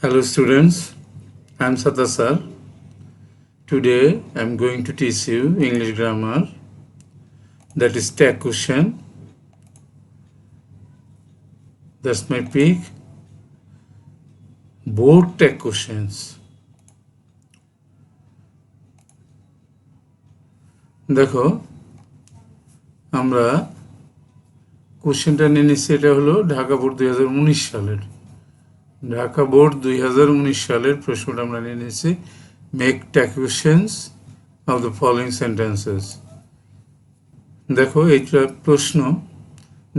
Hello students, I am Sata sir. Today I am going to teach you English grammar, that is tag question. That's my pick. Board tag questions. দেখো আমরা কোশ্চেনটা নিয়ে নিচ্ছি, এটা হলো Dhaka board 2019 সালের। Dhaka board 2019 সালের প্রশ্নটা আমরা নিয়ে নিচ্ছি। Make tag questions of the following sentences. দেখো এইটা প্রশ্ন,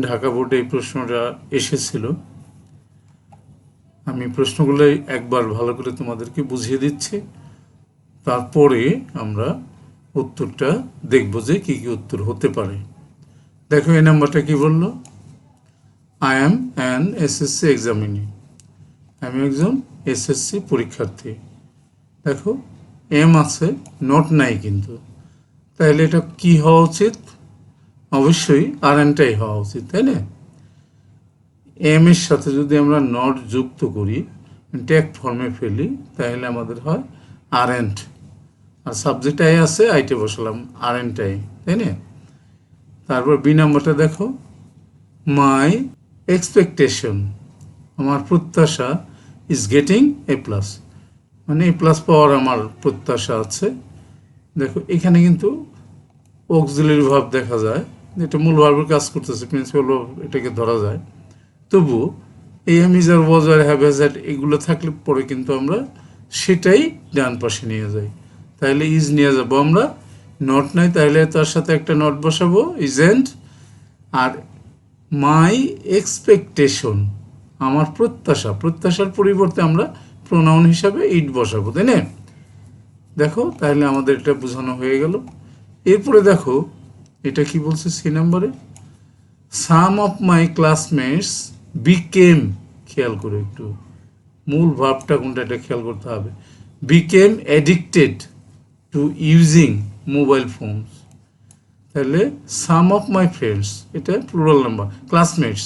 ঢাকা বোর্ডে এই প্রশ্নটা এসেছিল। আমি প্রশ্নগুলো একবার ভালো করে তোমাদেরকে বুঝিয়ে দিচ্ছি, তারপরে আমরা উত্তরটা দেখব যে কী কী উত্তর হতে পারে। দেখো এই নাম্বারটা কি বললো, I am an SSC examinee. আমি একজন এসএসসি পরীক্ষার্থী। দেখো এম আছে, নট নাই কিন্তু, তাহলে এটা কি হওয়া উচিত? অবশ্যই আরএনটাই হওয়া উচিত, তাই না? এম এর সাথে যদি আমরা নট যুক্ত করি, ট্যাগ ফর্মে ফেলি, তাহলে আমাদের হয় আরএন্ট। আর সাবজেক্ট আই আছে, আইটে বসালাম আরএনটাই, তাই না? তারপর বি নাম্বারটা দেখো, মাই এক্সপেকটেশন, আমার প্রত্যাশা, ইজ গেটিং এ প্লাস, মানে এ প্লাস পাওয়ার আমার প্রত্যাশা আছে। দেখো এখানে কিন্তু অক্সিলারি ভার্ব দেখা যায়, এটা মূল ভার্বের কাজ করতেছে, প্রিন্সিপাল ভার্ব এটাকে ধরা যায়। তবু am is are was are have has had এগুলো থাকলে পরে কিন্তু আমরা সেটাই ডান পাশে নিয়ে যাই। তাহলে ইজ নিয়ে যাবো আমরা, নট নাই তাহলে তার সাথে একটা নট বসাবো, ইজেন্ট। আর মাই এক্সপেকটেশন, আমার প্রত্যাশা, প্রত্যাশার পরিবর্তে আমরা প্রোনাউন হিসাবে ইট বসাবো, তাই না? দেখো তাহলে আমাদের এটা বোঝানো হয়ে গেল। এরপরে দেখো এটা কি বলছে সি নাম্বারে, সাম অফ মাই ক্লাসমেটস বিকেম, খেয়াল করে একটু মূল ভাবটা কোনটা এটা খেয়াল করতে হবে, became addicted to using mobile phones. তাহলে সাম অফ মাই ফ্রেন্ডস, এটা plural number, classmates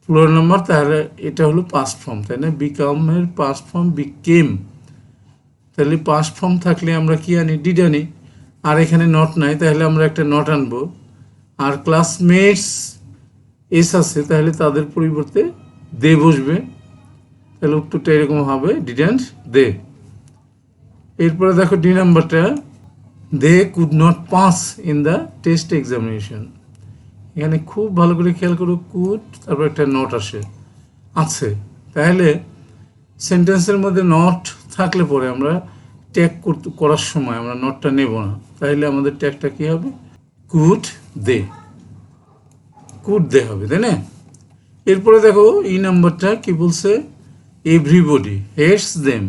plural number, তাহলে এটা হলো পাস্ট ফর্ম, তাই না? বিকামের পাস্ট ফর্ম বিকেম, তাহলে পাস্ট ফর্ম থাকলে আমরা কি আনি? ডিড আনি। আর এখানে নট নাই, তাহলে আমরা একটা নট আনবো। আর ক্লাসমেটস এস আছে, তাহলে তাদের পরিবর্তে দে বসবে, তাহলে উত্তরটা এরকম হবে ডিডেন্ট দে। এরপরে দেখো ডি নাম্বারটা, they could not pass in the test examination. এখানে খুব ভালো করে খেয়াল করো, কুড তারপর একটা নট আছে, তাহলে সেন্টেন্সের মধ্যে নট থাকলে পরে আমরা ট্যাগ করার সময় আমরা নটটা নেব না, তাহলে আমাদের ট্যাগটা কি হবে? কুড দে, কুড দে হবে, তাই না? এরপরে দেখো এই নাম্বারটা কি বলছে, everybody hates them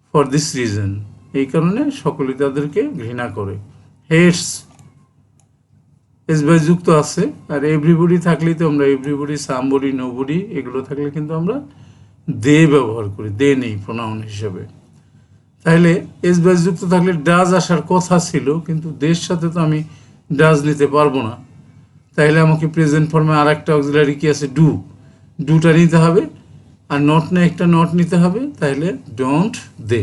for this reason, এই কারণে সকলে তাদেরকে ঘৃণা করে। হেটস এস বাই যুক্ত আছে, আর এভরিবডি থাকলেই তো আমরা এভরিবডি, সামবডি, নোবডি এগুলো থাকলে কিন্তু আমরা দে ব্যবহার করি, দে নেই প্রোনাউন হিসেবে। তাহলে এস বাই যুক্ত থাকলে ডাজ আসার কথা ছিল, কিন্তু দের সাথে তো আমি ডাজ নিতে পারবো না, তাহলে আমাকে প্রেজেন্ট ফর্মে আর একটা অক্সিলারি কি আছে, ডু, ডুটা নিতে হবে। আর নট না একটা নট নিতে হবে, তাহলে ডোন্ট দে,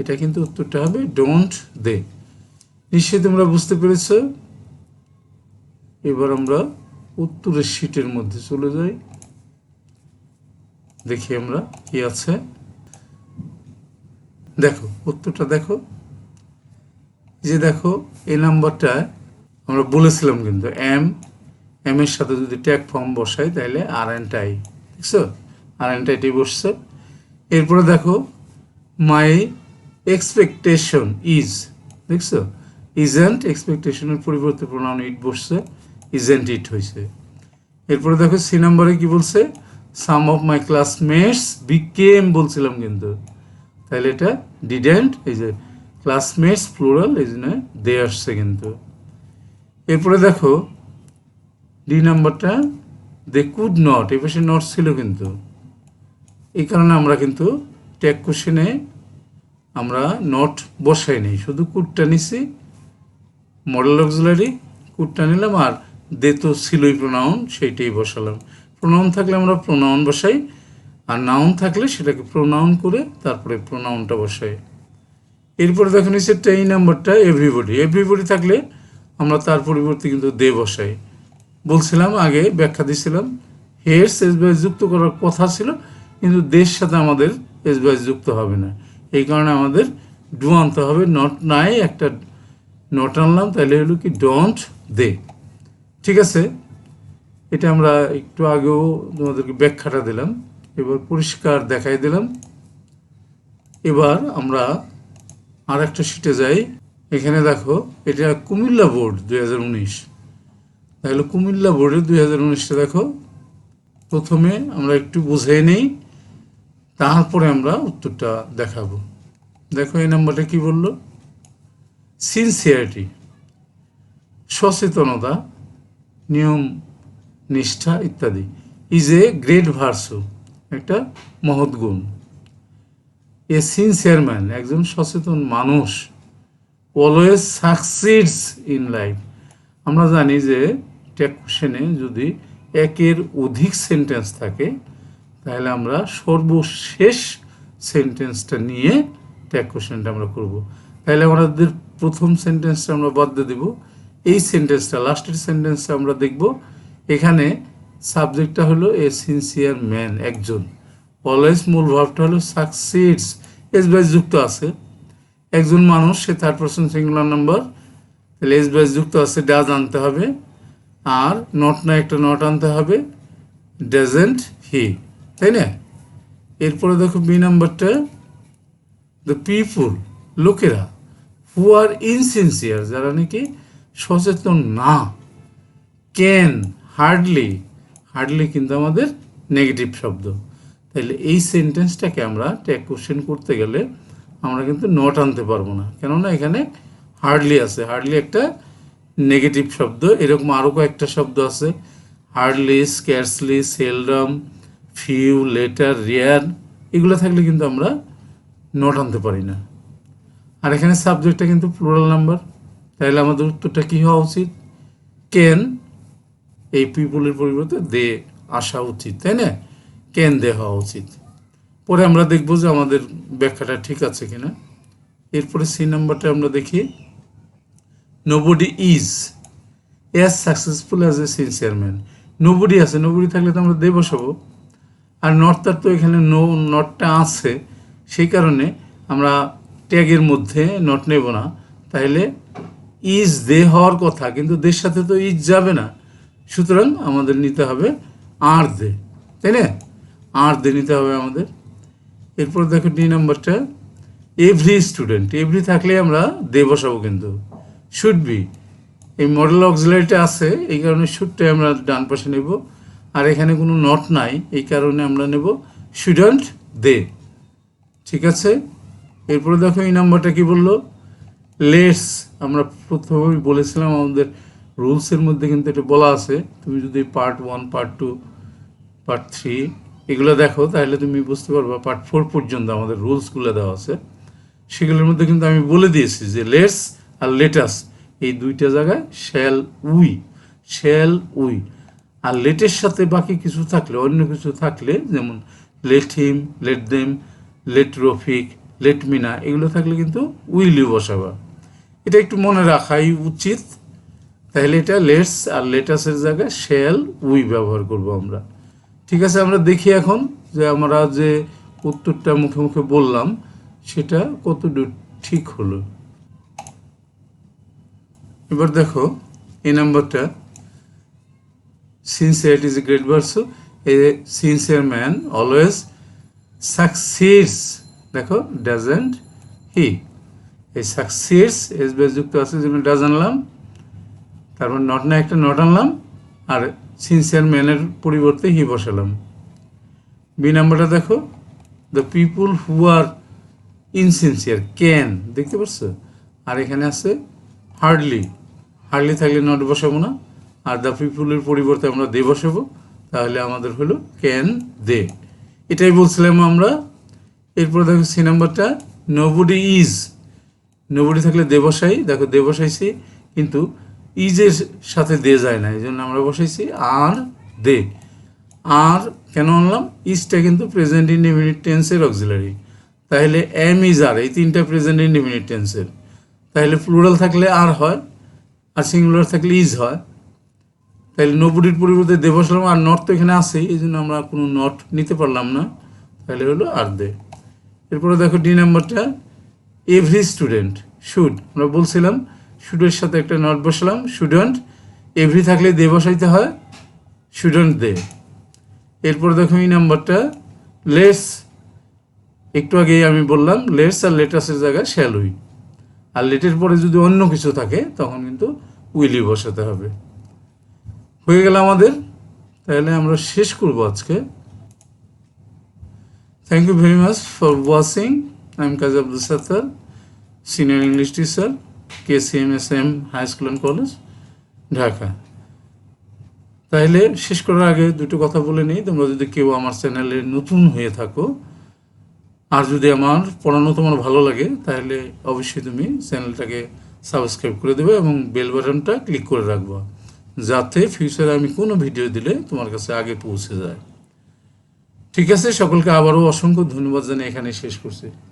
এটা কিন্তু উত্তরটা হবে ডোন্ট দে। নিশ্চয়ই তোমরা বুঝতে পেরেছ। এবার আমরা উত্তরের শীটের মধ্যে চলে যাই, দেখি আমরা কি আছে। দেখো উত্তরটা দেখো, যে দেখো এই নাম্বারটা আমরা বলেছিলাম কিন্তু এম এর সাথে যদি ট্যাগ ফর্ম বসাই তাহলে আর এন্ড আই, দেখছো আর এন্ড আইটি বসছে। এরপরে দেখো মাই এক্সপেকটেশন ইজ, দেখছো ইজেন্ট, এক্সপেকটেশনের পরিবর্তে প্রোনাউন ইট বসছে, ইজেন্ট ইট হয়েছে। এরপরে দেখো সি নাম্বারে কি বলছে, সাম অফ মাই ক্লাসমেটস বিকেম বলছিলাম কিন্তু, তাহলে এটা ডিডেন্ট, এই যে ক্লাসমেটস প্লুরাল, এই জন্য দে আসছে কিন্তু। এরপরে দেখো ডি নাম্বারটা, দে কুড নট, এ পাশে নট ছিল কিন্তু, এই কারণে আমরা কিন্তু ট্যাগ কোশ্চেনে আমরা নট বসাই নেই, শুধু কুডটা নিছি, মডেল অক্সিলারি কুডটা নিলাম, আর দে তো ছিলই প্রোনাউন, সেইটাই বসালাম। প্রোনাউন থাকলে আমরা প্রোনাউন বসাই, আর নাউন থাকলে সেটাকে প্রোনাউন করে তারপরে প্রোনাউনটা বসাই। এরপরে দেখো নিচেরটা এই নাম্বারটা এভরিবডি। এভরিবডি থাকলে আমরা তার পরিবর্তে কিন্তু দে বসাই। বলছিলাম আগে ব্যাখ্যা দিয়েছিলাম হেডস এসবাইস যুক্ত করার কথা ছিল, কিন্তু দের সাথে আমাদের এসবাইস যুক্ত হবে না। এই কারণে আমাদের ডু আনতে হবে। নট নাই একটা নট আনলাম, তাহলে হলো কি ডোন্ট দে। ঠিক আছে, এটা আমরা একটু আগেও তোমাদেরকে ব্যাখ্যাটা দিলাম, এবার পরিষ্কার দেখাই দিলাম। এবার আমরা আর একটা শিটে যাই। এখানে দেখো এটা কুমিল্লা বোর্ড 2019। তাহলে কুমিল্লা বোর্ডের 2019টা দেখো। প্রথমে আমরা একটু বুঝে নেই, তারপরে আমরা উত্তরটা দেখাবো। দেখো এই নাম্বারটা কি বললো, সিনসিয়ারিটি, সচেতনতা, নিয়ম নিষ্ঠা ইত্যাদি, ইজ এ গ্রেট ভার্সু, একটা মহৎ গুণ। এ সিনসিয়ার ম্যান, একজন সচেতন মানুষ, অলওয়েজ সাকসিডস ইন লাইফ। আমরা জানি যে ট্যাগ কোশ্চেনে যদি একের অধিক সেন্টেন্স থাকে তাহলে আমরা সর্বশেষ সেন্টেন্সটা নিয়ে ট্যাগ কোশ্চেনটা আমরা করব। তাহলে আমাদের প্রথম সেন্টেন্সটা আমরা বাদ দিয়ে দেব, এই সেন্টেন্সটা লাস্টের সেন্টেন্সটা আমরা দেখব। এখানে সাবজেক্টটা হলো এ সিনসিয়ার ম্যান, একজন। অলওয়েজ মূল ভার্বটা হলো সাকসিডস, এস বাইস যুক্ত আছে। একজন মানুষ, সে থার্ড পারসন সিঙ্গুলার নাম্বার, তাহলে এস বাইস যুক্ত আছে, ডাজ আনতে হবে। আর নট না একটা নট আনতে হবে, ডাজেন্ট হি, তাই না? এরপরে দেখো বি নাম্বারটা, দ্য পিপুল, লোকেরা, হু আর ইনসিনসিয়ার, যারা নাকি সচেতন না, ক্যান, হার্ডলি, হার্ডলি কিন্তু আমাদের নেগেটিভ শব্দ। তাহলে এই সেন্টেন্সটাকে আমরা ট্যাগ কোশ্চেন করতে গেলে আমরা কিন্তু নট আনতে পারবো না, কেননা এখানে হার্ডলি আছে। হার্ডলি একটা নেগেটিভ শব্দ। এরকম আরও কয়েকটা শব্দ আছে, hardly, scarcely, seldom, few, little, rare, এগুলো থাকলে কিন্তু আমরা নট আনতে পারি না। আর এখানে সাবজেক্টটা কিন্তু প্লুরাল নাম্বার, তাহলে আমাদের উত্তরটা কী হওয়া উচিত, ক্যান, এই পিপুলের পরিবর্তে দে আসা উচিত, তাই না? ক্যান দে হওয়া উচিত। পরে আমরা দেখব যে আমাদের ব্যাখ্যাটা ঠিক আছে কিনা। এরপরে সি নাম্বারটা আমরা দেখি, nobody is as successful as a sincere man. Nobody আছে, নোবডি থাকলে তো আমরা দে বসাবো। আর নটটার তো এখানে নটটা আছে, সেই কারণে আমরা ট্যাগের মধ্যে নট নেব না। তাহলে ইজ দে হওয়ার কথা, কিন্তু দের সাথে তো ইজ যাবে না, সুতরাং আমাদের নিতে হবে আর দে, তাই না? আর দে নিতে হবে আমাদের। এরপর দেখো ডি নাম্বারটা, এভরি স্টুডেন্ট, এভরি থাকলে আমরা দে বসাবো, কিন্তু শুড বি, এই মডেল অক্সিলারিটা আছে, এই কারণে শুডটাই আমরা ডান পাশে নেব। আর এখানে কোনো নট নাই, এই কারণে আমরা নেব শুডন্ট দে। ঠিক আছে, এরপরে দেখো এই নাম্বারটা কি বললো, লেটস। আমরা প্রথমেই বলেছিলাম আমাদের রুলসের মধ্যে কিন্তু এটা বলা আছে, তুমি যদি পার্ট 1, পার্ট 2, পার্ট 3 এগুলো দেখো তাহলে তুমি বুঝতে পারবা পার্ট 4 পর্যন্ত আমাদের রুলসগুলো দেওয়া আছে। সেগুলোর মধ্যে কিন্তু আমি বলে দিয়েছি যে লেটস আর লেটাস এই দুইটা জায়গায় শ্যাল উই, আর লেটের সাথে বাকি কিছু থাকলে, অন্য কিছু থাকলে, যেমন let him, let them, let Rafiq, let Mina, এগুলো থাকলে কিন্তু উইলি বসাবা। এটা একটু মনে রাখাই উচিত। তাহলে এটা লেটস আর লেটাসের জায়গায় শ্যাল উই ব্যবহার করব আমরা। ঠিক আছে, আমরা দেখি এখন যে আমরা যে উত্তরটা মুখে মুখে বললাম সেটা কতদূর ঠিক হলো। এবার দেখো এই নাম্বারটা, sincerity is a great versa, A sincere man always succeeds, দেখো ডাজেন্ট হি, এই সাকসিডস এস বেস যুক্ত আছে যেমন ডাজ আনলাম, তারপর নট না একটা নট আনলাম, আর সিনসিয়ার ম্যানের পরিবর্তে হি বসালাম। বি নাম্বারটা দেখো, the people who R ইনসিনসিয়ার can, দেখতে পাচ্ছ? আর এখানে আছে হার্ডলি, হার্ডলি থাকলে নট বসাবো না, আর দ্য পিপুলের পরিবর্তে আমরা দে বসাবো, তাহলে আমাদের হলো ক্যান দে। এটাই বলছিলাম আমরা। এরপর দেখো সি নাম্বারটা, নোবডি ইজ, নোবডি থাকলে দে বসাই, দেখো দে বসাইছি, কিন্তু ইজের সাথে দে যায় না, এই জন্য আমরা বসাইছি আর দে। আর কেন আনলাম? ইজটা কিন্তু প্রেজেন্ট ইনডিফিনিট টেন্সের অক্সিলারি। তাহলে এম ইজ আর এই তিনটা প্রেজেন্ট ইনডিফিনিট টেন্সের। তাহলে প্লুরাল থাকলে আর হয়, আর সিঙ্গুলার থাকলে ইজ হয়। তাহলে নোবডির পরিবর্তে দে বসালাম, আর নট তো এখানে আছেই, এই জন্য আমরা কোনো নট নিতে পারলাম না। তাহলে হলো আর দে। এরপরে দেখো ডি নাম্বারটা, এভরি স্টুডেন্ট শুড, আমরা বলছিলাম শুডের সাথে একটা নট বসালাম, শুডন্ট। এভরি থাকলে দে বসাইতে হয়, শুডন্ট দে। এরপরে দেখো এই নাম্বারটা, লেটস, একটু আগেই আমি বললাম লেটস আর লেটাসের জায়গায় শ্যাল উই, আর লেটের পরে যদি অন্য কিছু থাকে তখন কিন্তু উইলি বসাতে হবে। হয়ে গেল আমাদের। তাহলে আমরা শেষ করব আজকে। Thank you very much for watching. I am Kazi Abdul Sattar, senior English teacher, KCMSM high school and college, Dhaka. তাহলে শেষ করার আগে দুটো কথা বলে নিই। তোমরা যদি কেউ আমার চ্যানেলে নতুন হয়ে থাকো, আর যদি আমার পড়ানো তোমার ভালো লাগে, তাহলে অবশ্যই তুমি চ্যানেলটাকে সাবস্ক্রাইব করে দেবে এবং বেল বাটনটা ক্লিক করে রাখবা, যাতে ফিউচারে আমি কোনো ভিডিও দিলে তোমার কাছে আগে পৌঁছে যায়। ঠিক আছে, সকলকে আবারও অসংখ্য ধন্যবাদ জানিয়ে এখানে শেষ করছি।